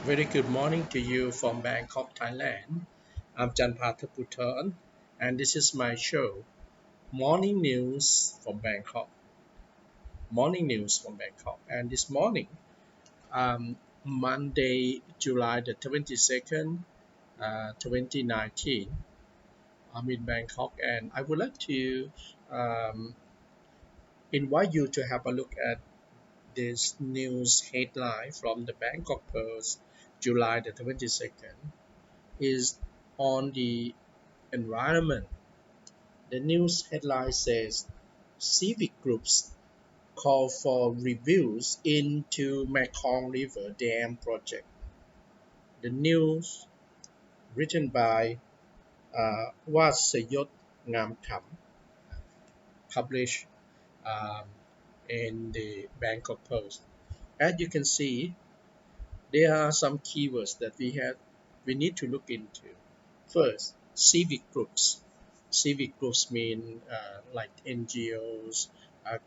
Very good morning to you from Bangkok, Thailand. I'm Janpha Thadphoothon, and this is my show, Morning News from Bangkok. Morning News from Bangkok. And this morning, Monday, July the 22nd, 2019, I'm in Bangkok, and I would like to um, invite you to have a look at this news headline from the Bangkok Post, July the 22nd. Is on the environment. The news headline says civic groups call for reviews into Mekong River Dam project. The news written by Wasayot Ngamtham published um, in the Bangkok Post. As you can see, there are some keywords that we need to look into. First, civic groups. Civic groups mean like NGOs,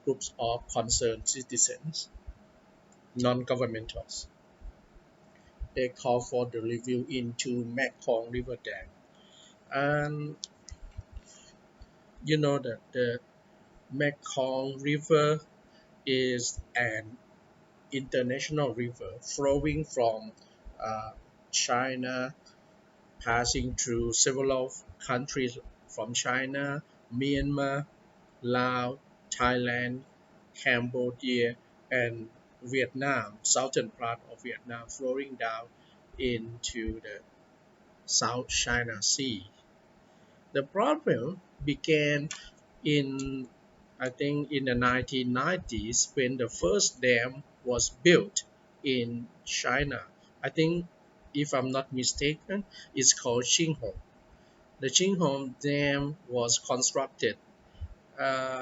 groups of concerned citizens, non-governmentals. They call for the review into Mekong River Dam. And you know that the Mekong River is an international river flowing from uh, China, passing through several countries from China, Myanmar, Laos, Thailand, Cambodia, and Vietnam, southern part of Vietnam, flowing down into the South China Sea. The problem began in, I think, in the 1990s when the first dam was built in China. I think, if I'm not mistaken, it's called Xinghong. The Xinghong Dam was constructed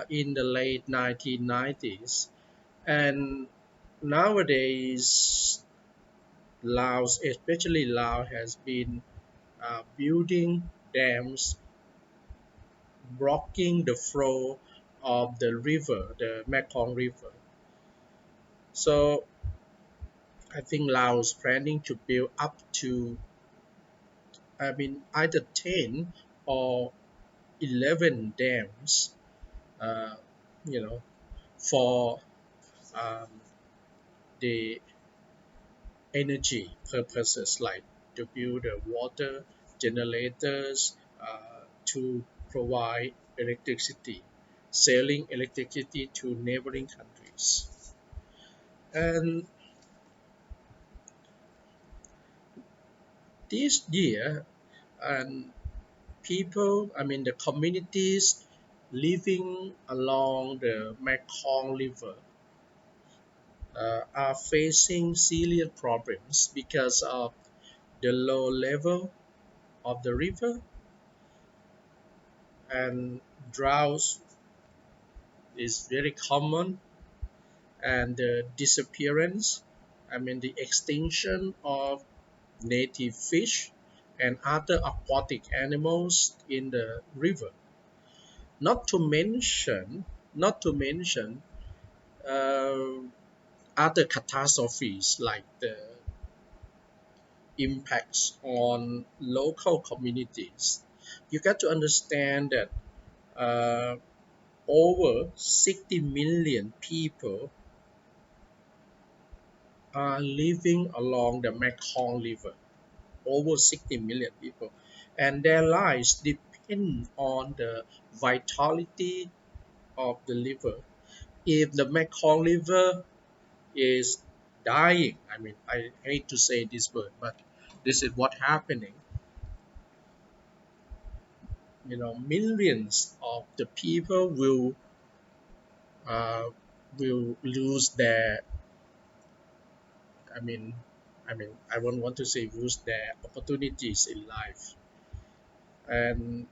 in the late 1990s, and nowadays Laos, especially Laos, has been building dams blocking the flow of the river, the Mekong River. So I think Laos planning to build up to, I mean, either 10 or 11 dams, uh, you know, for um, the energy purposes like to build water generators to provide electricity, selling electricity to neighboring countries. And this year, and people, I mean the communities living along the Mekong River are facing serious problems because of the low level of the river, and drought is very common, and the disappearance, I mean the extinction of native fish and other aquatic animals in the river. Not to mention, not to mention uh, other catastrophes like the impacts on local communities. You got to understand that uh, over 60 million people are living along the Mekong River, over 60 million people, and their lives depend on the vitality of the river. If the Mekong River is dying, I mean, I hate to say this word, but this is what happening. Millions of the people uh, will lose their. I mean, I don't want to say lose their opportunities in life, and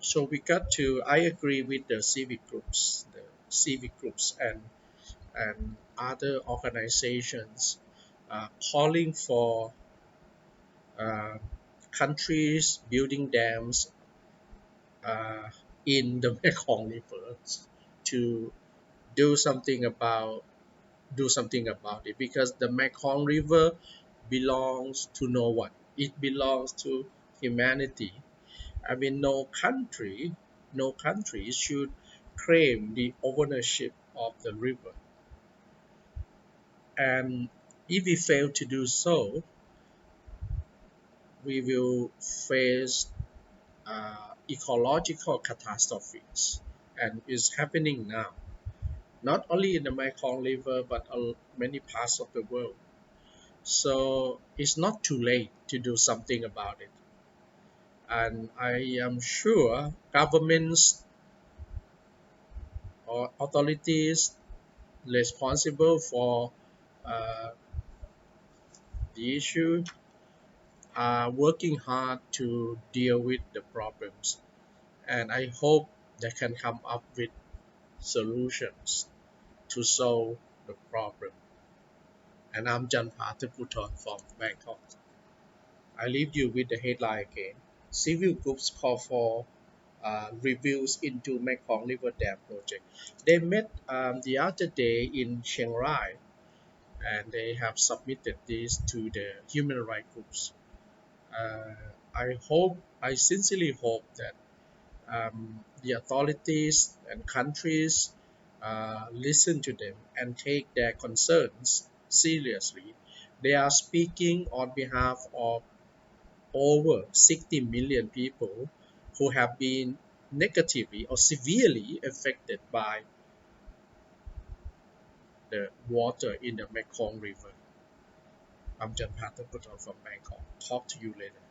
so we got to. I agree with the civic groups and other organizations calling for uh, countries building dams uh, in the Mekong River to do something about do something about it, because the Mekong River belongs to no one. It belongs to humanity. I mean, no country should claim the ownership of the river. And if we fail to do so, we will face ecological catastrophes, and it's happening now, not only in the Mekong River but many parts of the world. So it's not too late to do something about it. And I am sure governments or authorities responsible for uh, the issue are working hard to deal with the problems. And I hope they can come up with solutions to solve the problem. And I'm Janpha Thadphoothon from Bangkok. I leave you with the headline again. Civil groups call for reviews into Mekong River Dam project. They met the other day in Chiang Rai, and they have submitted this to the human rights groups. Uh, I sincerely hope that the authorities and countries listen to them and take their concerns seriously. They are speaking on behalf of over 60 million people who have been negatively or severely affected by the water in the Mekong River. I'm Janpha Thadphoothon from Bangkok. Talk to you later.